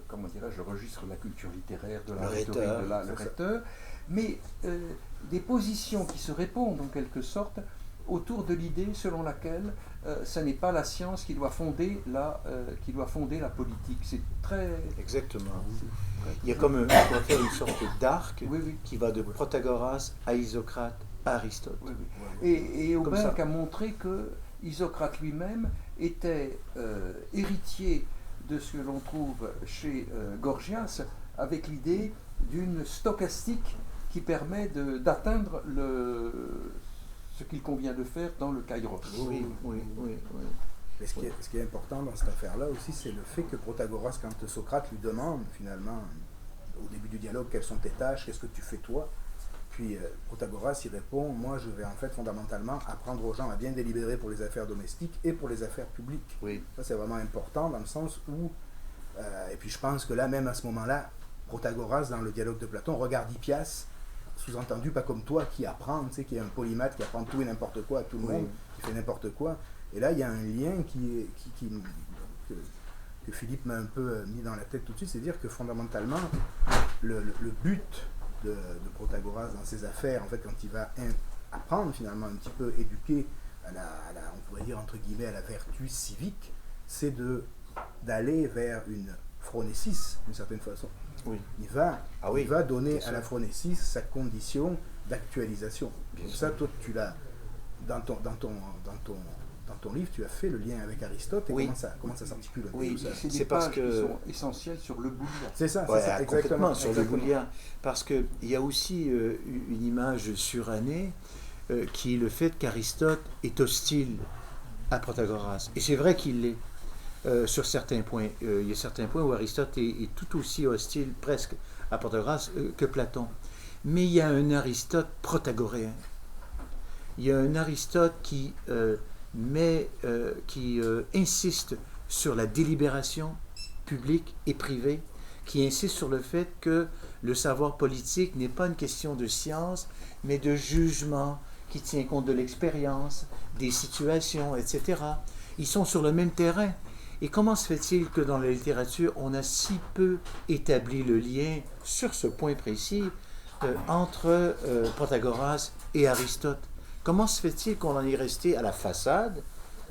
comment dirais-je, le registre de la culture littéraire, de la rhétorique, le rhéteur, mais des positions qui se répondent en quelque sorte autour de l'idée selon laquelle ce n'est pas la science qui doit fonder la politique. C'est très... Exactement. Il y a comme on pourrait faire une sorte d'arc qui va de Protagoras à Isocrate à Aristote. Oui, oui. Et Aubin a montré que Isocrate lui-même était héritier de ce que l'on trouve chez Gorgias, avec l'idée d'une stochastique qui permet d'atteindre ce qu'il convient de faire dans le kairos. Oui. Mais ce qui est important dans cette affaire-là aussi, c'est le fait que Protagoras, quand Socrate lui demande finalement, au début du dialogue, quelles sont tes tâches, qu'est-ce que tu fais toi, puis Protagoras, il répond, moi je vais en fait fondamentalement apprendre aux gens à bien délibérer pour les affaires domestiques et pour les affaires publiques. Oui. Ça c'est vraiment important dans le sens où, et puis je pense que là même à ce moment-là, Protagoras dans le dialogue de Platon regarde Hippias, sous-entendu pas comme toi qui apprend, tu sais, qui est un polymathe, qui apprend tout et n'importe quoi à tout le monde, qui fait n'importe quoi. Et là il y a un lien que Philippe m'a un peu mis dans la tête tout de suite, c'est dire que fondamentalement le but de Protagoras dans ses affaires, en fait, quand il va apprendre finalement un petit peu, éduquer on pourrait dire entre guillemets à la vertu civique, c'est d'aller vers une phronésis d'une certaine façon. Oui. Il va donner à la phronésis sa condition d'actualisation. Comme ça, toi, tu l'as dans ton livre, tu as fait le lien avec Aristote et comment ça s'articule. Oui, c'est des pages qui sont essentielles sur le boulia. C'est ça, exactement, sur le boulia. Parce qu'il y a aussi une image surannée qui est le fait qu'Aristote est hostile à Protagoras. Et c'est vrai qu'il l'est sur certains points. Il y a certains points où Aristote est tout aussi hostile presque à Protagoras que Platon. Mais il y a un Aristote protagoréen. Il y a un Aristote qui insiste sur la délibération publique et privée, qui insiste sur le fait que le savoir politique n'est pas une question de science, mais de jugement, qui tient compte de l'expérience, des situations, etc. Ils sont sur le même terrain. Et comment se fait-il que dans la littérature, on a si peu établi le lien sur ce point précis entre Protagoras et Aristote? Comment se fait-il qu'on en est resté à la façade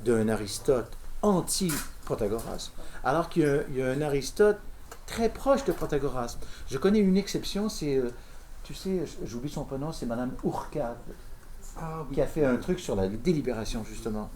d'un Aristote anti-Protagoras, alors qu'il y a un Aristote très proche de Protagoras? Je connais une exception, c'est, tu sais, j'oublie son prénom, c'est Madame Ourcade, qui a fait un truc sur la délibération, justement,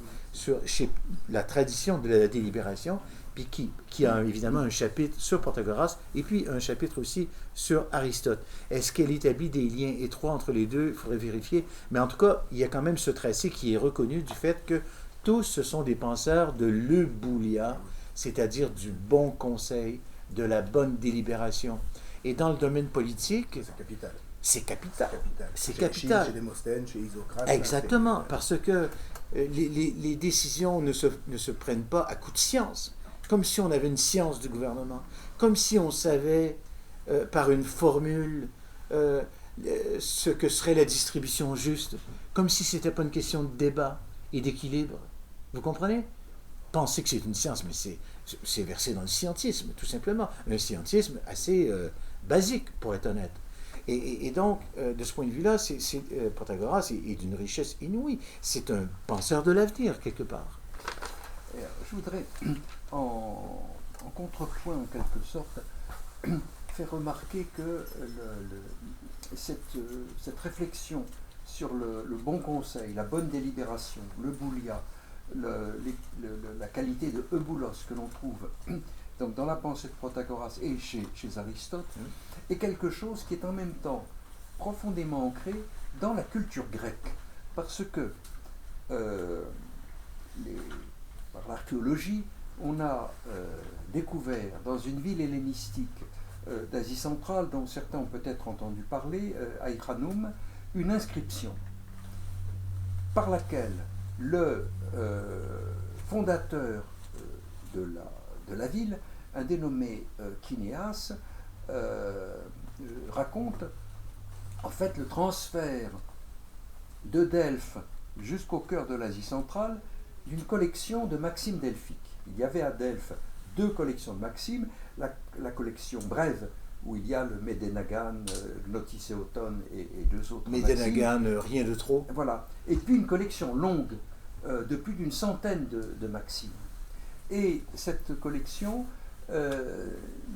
chez la tradition de la délibération, puis qui a évidemment un chapitre sur Protagoras, et puis un chapitre aussi sur Aristote. Est-ce qu'elle établit des liens étroits entre les deux? Il faudrait vérifier. Mais en tout cas, il y a quand même ce tracé qui est reconnu du fait que tous ce sont des penseurs de l'euboulia, c'est-à-dire du bon conseil, de la bonne délibération. Et dans le domaine politique... C'est capital. C'est capital. C'est chez capital. Chez Démosthène, chez Isocrate. Exactement, parce que les décisions ne se prennent pas à coup de science, comme si on avait une science du gouvernement, comme si on savait par une formule ce que serait la distribution juste, comme si ce n'était pas une question de débat et d'équilibre. Vous comprenez? Penser que c'est une science, mais c'est versé dans le scientisme, tout simplement. Un scientisme assez basique, pour être honnête. Et donc, de ce point de vue-là, Protagoras est d'une richesse inouïe. C'est un penseur de l'avenir, quelque part. Je voudrais, en contrepoint, en quelque sorte, faire remarquer que cette réflexion sur le bon conseil, la bonne délibération, le boulia, la qualité de euboulos que l'on trouve donc dans la pensée de Protagoras et chez Aristote, est quelque chose qui est en même temps profondément ancré dans la culture grecque. Parce que par l'archéologie, on a découvert dans une ville hellénistique d'Asie centrale, dont certains ont peut-être entendu parler, Aïranoum, une inscription par laquelle le fondateur de la ville, un dénommé Kinéas, raconte en fait le transfert de Delphes jusqu'au cœur de l'Asie centrale d'une collection de maximes delphiques. Il y avait à Delphes 2 collections de maximes, la collection brève, où il y a le Médénagan, Gnotisséoton et 2 autres Médénagan, maximes. rien de trop. Voilà. Et puis une collection longue de plus d'une centaine de maximes. Et cette collection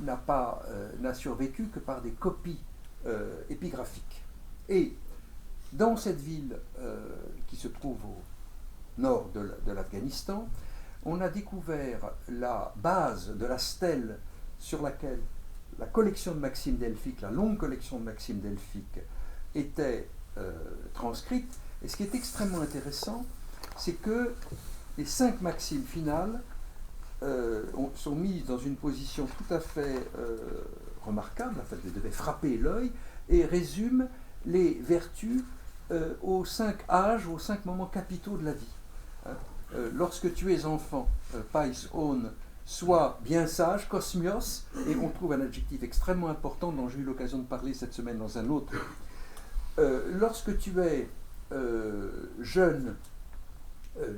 n'a survécu que par des copies épigraphiques. Et dans cette ville qui se trouve au nord de l'Afghanistan, on a découvert la base de la stèle sur laquelle la collection de maximes delphiques, la longue collection de maximes delphiques, était transcrite. Et ce qui est extrêmement intéressant, c'est que les 5 maximes finales sont mises dans une position tout à fait remarquable, en fait, elles devaient frapper l'œil, et résument les vertus aux 5 âges, aux 5 moments capitaux de la vie. Lorsque tu es enfant, pais on, sois bien sage, kosmios, et on trouve un adjectif extrêmement important dont j'ai eu l'occasion de parler cette semaine dans un autre. Lorsque tu es jeune,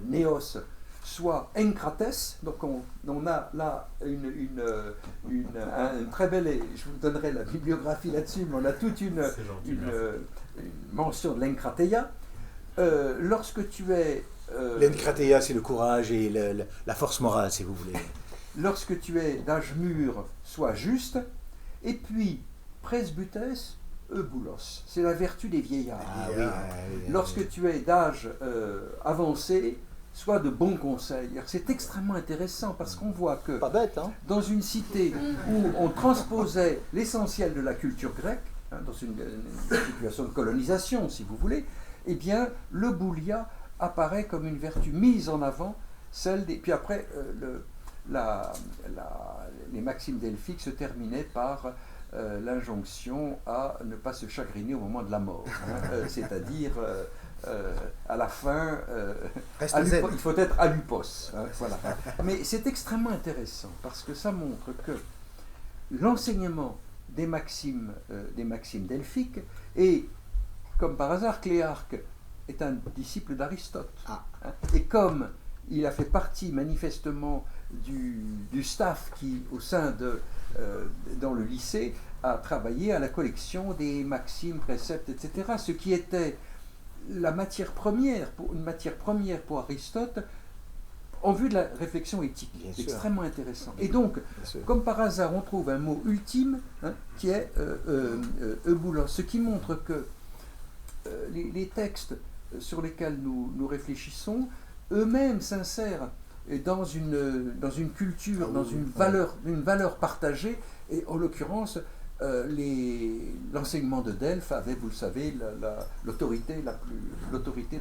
néos, soit encrates, donc on a là un très bel, je vous donnerai la bibliographie là-dessus, mais on a toute une mention de l'encrateia. Lorsque tu es... L'encrateia, c'est le courage et la force morale, si vous voulez. Lorsque tu es d'âge mûr, sois juste, et puis presbutes, euboulos, c'est la vertu des vieillards. Lorsque tu es d'âge avancé, soit de bons conseils. C'est extrêmement intéressant parce qu'on voit que pas bête, hein, dans une cité où on transposait l'essentiel de la culture grecque, dans une situation de colonisation, si vous voulez, eh bien, le boulia apparaît comme une vertu mise en avant, celle des... Puis après, les maximes delphiques se terminaient par l'injonction à ne pas se chagriner au moment de la mort, c'est-à-dire... à la fin, il faut être alupos. Voilà. Mais c'est extrêmement intéressant parce que ça montre que l'enseignement des maximes delphiques, et comme par hasard, Cléarque est un disciple d'Aristote. Et comme il a fait partie manifestement du staff qui, au sein dans le lycée, a travaillé à la collection des maximes, préceptes, etc. Ce qui était une matière première pour Aristote en vue de la réflexion éthique. C'est extrêmement intéressant. Et donc, comme par hasard, on trouve un mot ultime qui est euboulos, ce qui montre que les textes sur lesquels nous réfléchissons, eux-mêmes s'insèrent dans une culture, dans une valeur partagée, et en l'occurrence, l'enseignement de Delphes avait, vous le savez, l'autorité la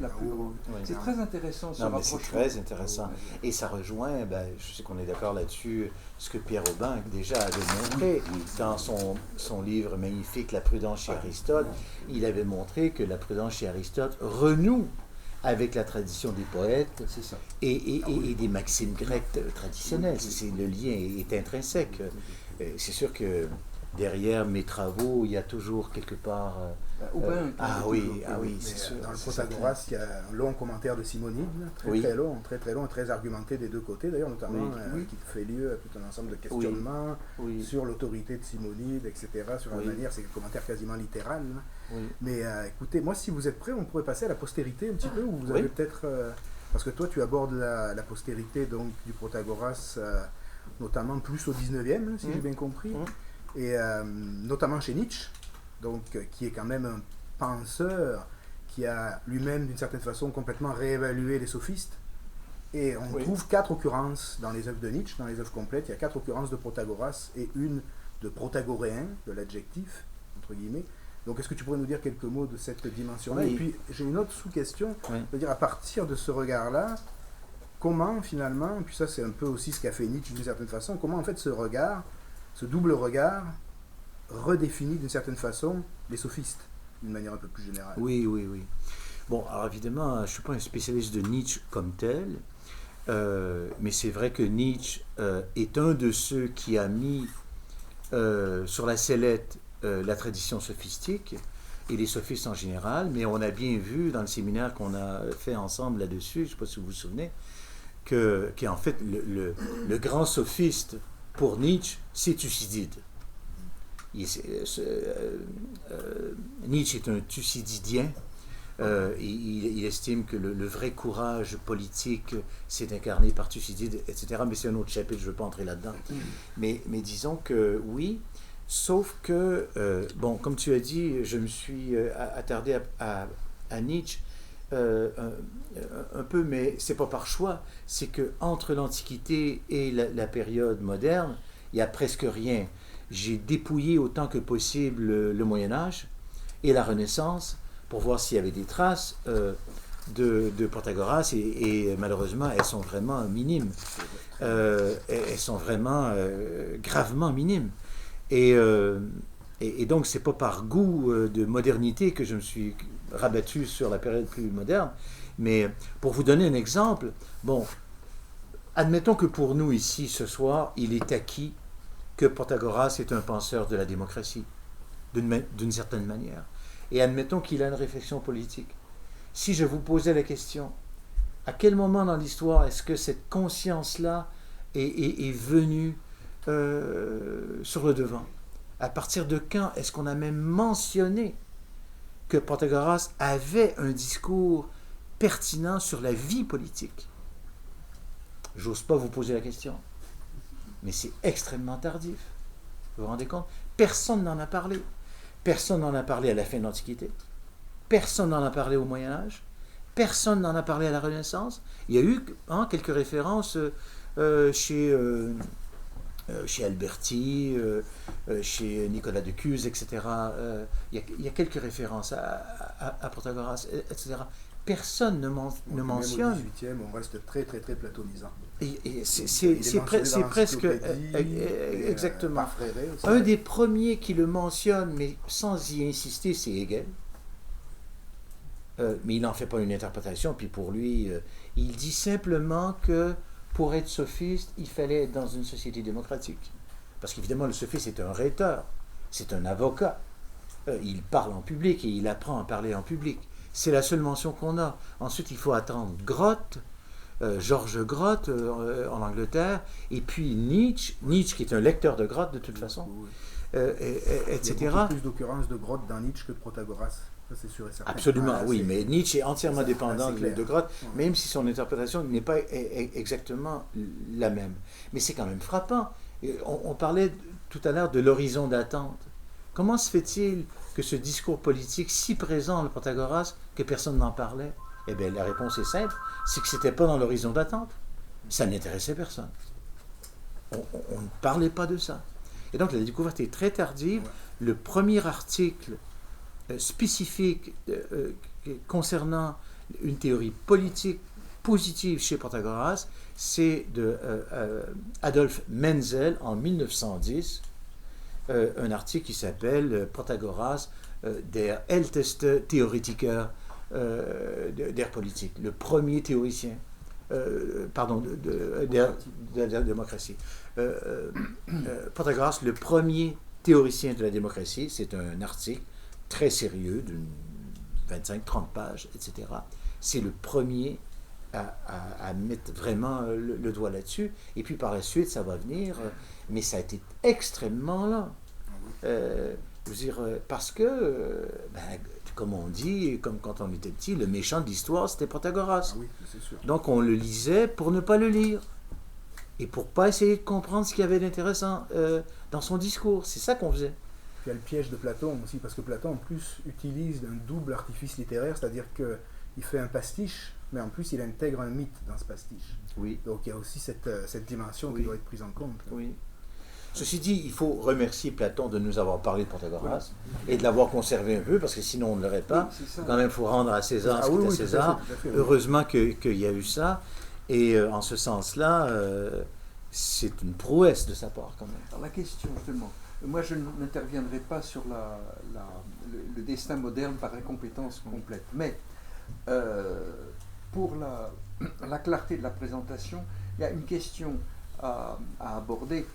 plus grande. C'est très intéressant ce rapprochement. C'est très intéressant. Et ça rejoint, je sais qu'on est d'accord là-dessus, ce que Pierre Aubin déjà avait montré dans son livre magnifique La prudence chez Aristote. Il avait montré que la prudence chez Aristote renoue avec la tradition des poètes C'est ça. et des maximes grecques traditionnelles. Le lien est intrinsèque. C'est sûr que derrière mes travaux, il y a toujours quelque part... oui, c'est sûr. Dans le Protagoras, il y a un long commentaire de Simonide, très long, très argumenté des deux côtés, d'ailleurs, notamment, qui fait lieu à tout un ensemble de questionnements sur l'autorité de Simonide, etc., sur la manière, c'est un commentaire quasiment littéral. Mais écoutez, moi, si vous êtes prêts, on pourrait passer à la postérité un petit peu, ou vous avez peut-être... parce que toi, tu abordes la postérité donc, du Protagoras, notamment plus au 19e, si j'ai bien compris, et notamment chez Nietzsche, donc, qui est quand même un penseur qui a lui-même, d'une certaine façon, complètement réévalué les sophistes. Et on trouve 4 occurrences dans les œuvres de Nietzsche, dans les œuvres complètes. Il y a 4 occurrences de Protagoras et une de protagoréen, de l'adjectif, entre guillemets. Donc, est-ce que tu pourrais nous dire quelques mots de cette dimension-là? Et puis, j'ai une autre sous-question. C'est-à-dire, à partir de ce regard-là, comment, finalement, puis ça, c'est un peu aussi ce qu'a fait Nietzsche d'une certaine façon, comment, en fait, ce regard, ce double regard, redéfinit d'une certaine façon les sophistes, d'une manière un peu plus générale. Oui. Bon, alors évidemment, je ne suis pas un spécialiste de Nietzsche comme tel, mais c'est vrai que Nietzsche est un de ceux qui a mis sur la sellette la tradition sophistique et les sophistes en général, mais on a bien vu dans le séminaire qu'on a fait ensemble là-dessus, je ne sais pas si vous vous souvenez, qu'en fait, le grand sophiste pour Nietzsche, c'est Thucydide. Nietzsche est un thucydidien. Il estime que le vrai courage politique s'est incarné par Thucydide, etc. Mais c'est un autre chapitre, je ne veux pas entrer là-dedans. Mais disons que oui, sauf que, bon, comme tu as dit, je me suis attardé à Nietzsche un peu, mais c'est pas par choix. C'est qu'entre l'Antiquité et la période moderne, il n'y a presque rien. J'ai dépouillé autant que possible le Moyen-Âge et la Renaissance pour voir s'il y avait des traces de Protagoras et malheureusement, elles sont vraiment minimes. Elles sont vraiment gravement minimes. Et donc, c'est pas par goût de modernité que je me suis rabattu sur la période plus moderne. Mais pour vous donner un exemple, bon, admettons que pour nous ici, ce soir, il est acquis que Protagoras est un penseur de la démocratie, d'une certaine manière. Et admettons qu'il a une réflexion politique. Si je vous posais la question, à quel moment dans l'histoire est-ce que cette conscience-là est venue sur le devant? À partir de quand est-ce qu'on a même mentionné que Protagoras avait un discours pertinent sur la vie politique? J'ose pas vous poser la question. Mais c'est extrêmement tardif. Vous vous rendez compte? Personne n'en a parlé. Personne n'en a parlé à la fin de l'Antiquité. Personne n'en a parlé au Moyen-Âge. Personne n'en a parlé à la Renaissance. Il y a eu quelques références chez Alberti, chez Nicolas de Cuse, etc. Il y a quelques références à Protagoras, etc. Personne ne mentionne. Même au XVIIIe, on reste très platonisant. Et c'est presque exactement. Un des premiers qui le mentionne, mais sans y insister, c'est Hegel. Mais il n'en fait pas une interprétation, puis pour lui, il dit simplement que pour être sophiste, il fallait être dans une société démocratique. Parce qu'évidemment, le sophiste est un rhéteur, c'est un avocat. Il parle en public et il apprend à parler en public. C'est la seule mention qu'on a. Ensuite, il faut attendre Grotte, Georges Grotte en Angleterre, et puis Nietzsche qui est un lecteur de Grotte de toute façon, etc. Il y a beaucoup plus d'occurrences de Grotte dans Nietzsche que de Protagoras. Ça, c'est sûr et certain. Absolument, oui, mais Nietzsche est entièrement dépendant de Grotte, même si son interprétation n'est pas exactement la même. Mais c'est quand même frappant. On parlait tout à l'heure de l'horizon d'attente. Comment se fait-il que ce discours politique si présent dans le Protagoras, que personne n'en parlait? Eh bien, la réponse est simple, c'est que ce n'était pas dans l'horizon d'attente. Ça n'intéressait personne. On ne parlait pas de ça. Et donc, la découverte est très tardive. Le premier article spécifique concernant une théorie politique positive chez Protagoras, c'est de Adolf Menzel en 1910, un article qui s'appelle Protagoras, der älteste Theoretiker d'ère politique, le premier théoricien, de la démocratie. Protagoras, le premier théoricien de la démocratie, c'est un article très sérieux d'une 25-30 pages, etc. C'est le premier à mettre vraiment le doigt là-dessus. Et puis par la suite, ça va venir, mais ça a été extrêmement lent. Je veux dire, parce que, comme on dit, comme quand on était petit, le méchant de l'histoire, c'était Protagoras. Ah oui, c'est sûr. Donc on le lisait pour ne pas le lire. Et pour pas essayer de comprendre ce qu'il y avait d'intéressant dans son discours. C'est ça qu'on faisait. Puis il y a le piège de Platon aussi, parce que Platon en plus utilise un double artifice littéraire, c'est-à-dire qu'il fait un pastiche, mais en plus il intègre un mythe dans ce pastiche. Oui. Donc il y a aussi cette dimension qui doit être prise en compte. Oui. Ceci dit, il faut remercier Platon de nous avoir parlé de Protagoras et de l'avoir conservé un peu, parce que sinon on ne l'aurait pas. Oui, quand même, il faut rendre à César ce qui est à César. Tout à fait, Heureusement qu'il y a eu ça. Et en ce sens-là, c'est une prouesse de sa part quand même. Alors la question, justement, moi je n'interviendrai pas sur le destin moderne par incompétence complète, mais pour la clarté de la présentation, il y a une question à aborder,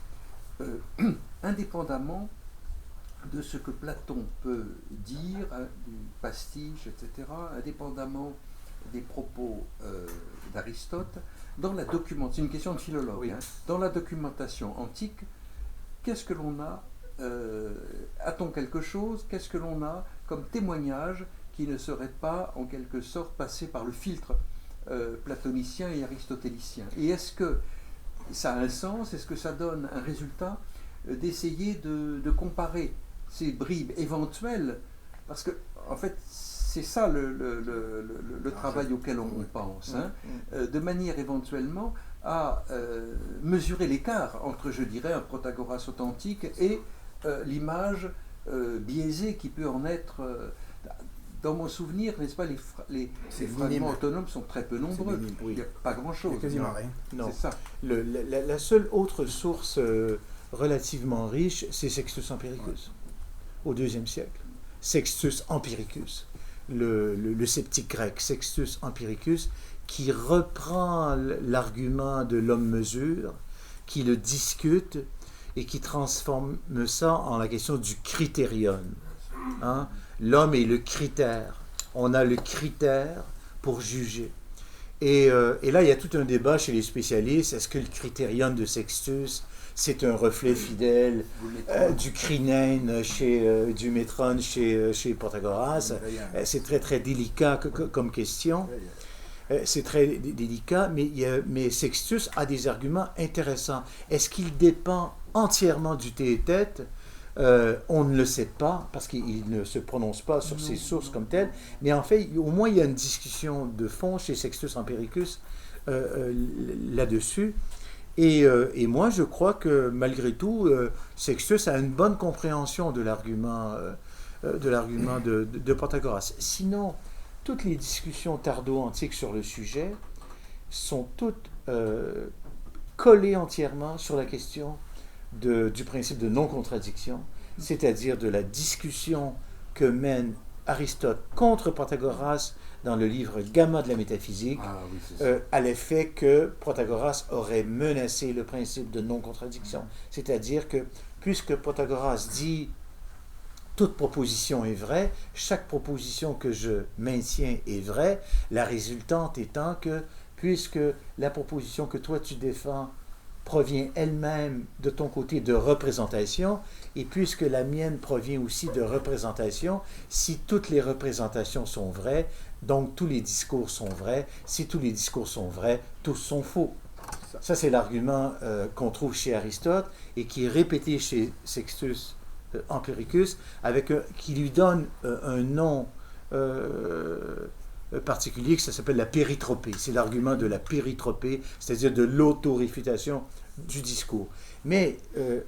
indépendamment de ce que Platon peut dire, du pastiche, etc., indépendamment des propos d'Aristote, dans la documentation, c'est une question de philologue, Oui. Dans la documentation antique, qu'est-ce que l'on a, a-t-on quelque chose, qu'est-ce que l'on a comme témoignage qui ne serait pas en quelque sorte passé par le filtre platonicien et aristotélicien? Et est-ce que ça a un sens, est-ce que ça donne un résultat d'essayer de comparer ces bribes éventuelles, parce que en fait c'est ça le travail auquel on pense, de manière éventuellement à mesurer l'écart entre, je dirais, un Protagoras authentique et l'image biaisée qui peut en être. Dans mon souvenir, n'est-ce pas, les fragments autonomes sont très peu nombreux. Il n'y a pas grand-chose. Il n'y a quasiment rien. Non. C'est ça. La seule autre source relativement riche, c'est Sextus Empiricus, au IIe siècle. Sextus Empiricus, le sceptique grec, Sextus Empiricus, qui reprend l'argument de l'homme-mesure, qui le discute et qui transforme ça en la question du critérion. Hein? L'homme est le critère. On a le critère pour juger. Et là, il y a tout un débat chez les spécialistes. Est-ce que le critérion de Sextus, c'est un reflet fidèle du crinène du métron chez Protagoras? C'est très, très délicat comme question. C'est très délicat, mais Sextus a des arguments intéressants. Est-ce qu'il dépend entièrement du tête-tête? On ne le sait pas, parce qu'il ne se prononce pas sur ses sources comme telles, mais en fait, au moins, il y a une discussion de fond chez Sextus Empiricus là-dessus. Et moi, je crois que, malgré tout, Sextus a une bonne compréhension de l'argument de Protagoras. Sinon, toutes les discussions tardo-antiques sur le sujet sont toutes collées entièrement sur la question du principe de non-contradiction, c'est-à-dire de la discussion que mène Aristote contre Protagoras dans le livre Gamma de la métaphysique, à l'effet que Protagoras aurait menacé le principe de non-contradiction. C'est-à-dire que, puisque Protagoras dit toute proposition est vraie, chaque proposition que je maintiens est vraie, la résultante étant que, puisque la proposition que toi tu défends provient elle-même de ton côté de représentation, et puisque la mienne provient aussi de représentation, si toutes les représentations sont vraies, donc tous les discours sont vrais, si tous les discours sont vrais, tous sont faux. Ça, c'est l'argument qu'on trouve chez Aristote et qui est répété chez Sextus Empiricus, qui lui donne un nom particulier, que ça s'appelle la péritropée. C'est l'argument de la péritropée, c'est-à-dire de l'auto-réfutation du discours. Mais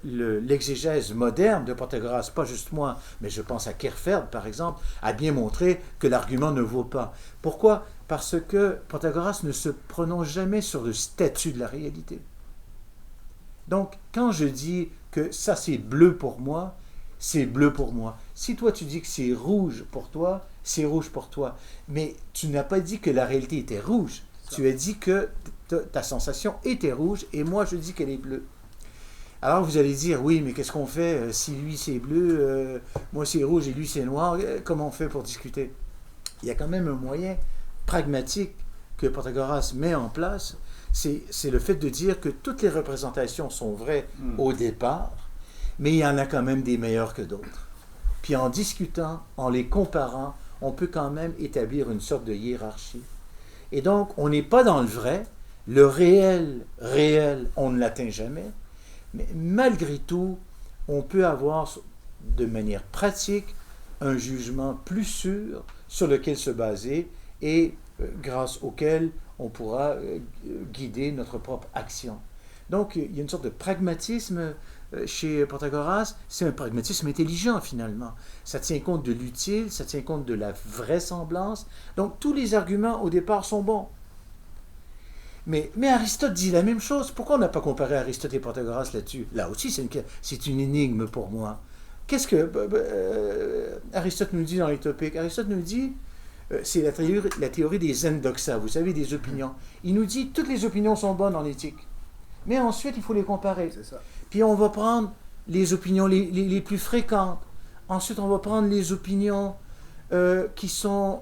l'exégèse moderne de Protagoras, pas juste moi, mais je pense à Kierkegaard par exemple, a bien montré que l'argument ne vaut pas. Pourquoi? Parce que Protagoras ne se prononce jamais sur le statut de la réalité. Donc, quand je dis que ça c'est bleu pour moi, c'est bleu pour moi. Si toi tu dis que c'est rouge pour toi, c'est rouge pour toi. Mais tu n'as pas dit que la réalité était rouge. Tu as dit que ta sensation était rouge et moi je dis qu'elle est bleue. Alors vous allez dire, oui, mais qu'est-ce qu'on fait si lui c'est bleu, moi c'est rouge et lui c'est noir, comment on fait pour discuter? Il y a quand même un moyen pragmatique que Protagoras met en place, c'est le fait de dire que toutes les représentations sont vraies au départ, mais il y en a quand même des meilleures que d'autres. Puis en discutant, en les comparant, on peut quand même établir une sorte de hiérarchie. Et donc, on n'est pas dans le vrai, le réel, on ne l'atteint jamais, mais malgré tout, on peut avoir de manière pratique un jugement plus sûr sur lequel se baser et grâce auquel on pourra guider notre propre action. Donc, il y a une sorte de pragmatisme chez Protagoras, c'est un pragmatisme intelligent finalement. Ça tient compte de l'utile, ça tient compte de la vraisemblance. Donc, tous les arguments au départ sont bons. Mais Aristote dit la même chose. Pourquoi on n'a pas comparé Aristote et Protagoras là-dessus? Là aussi, c'est une énigme pour moi. Qu'est-ce que Aristote nous dit dans les topiques? Aristote nous dit, c'est la théorie des endoxa, vous savez, des opinions. Il nous dit, toutes les opinions sont bonnes en éthique. Mais ensuite, il faut les comparer. C'est ça. Puis on va prendre les opinions les plus fréquentes. Ensuite, on va prendre les opinions qui sont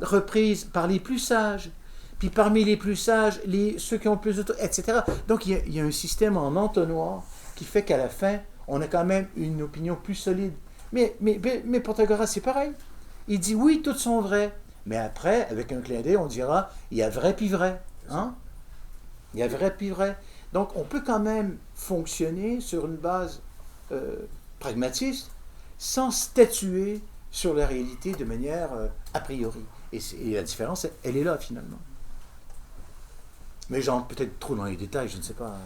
reprises par les plus sages. Puis parmi les plus sages, ceux qui ont plus de... etc. Donc, il y a un système en entonnoir qui fait qu'à la fin, on a quand même une opinion plus solide. Mais Protagoras, c'est pareil. Il dit, oui, toutes sont vraies. Mais après, avec un clin d'œil, on dira, il y a vrai puis vrai. Hein? Il y a vrai puis vrai. Donc, on peut quand même fonctionner sur une base pragmatiste sans statuer sur la réalité de manière a priori. Et la différence, elle est là, finalement. Mais j'entre peut-être trop dans les détails, je ne sais pas.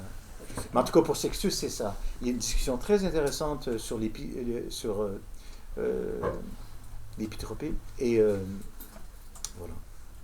Mais en tout cas, pour Sextus, c'est ça. Il y a une discussion très intéressante sur l'épitropée. Et voilà.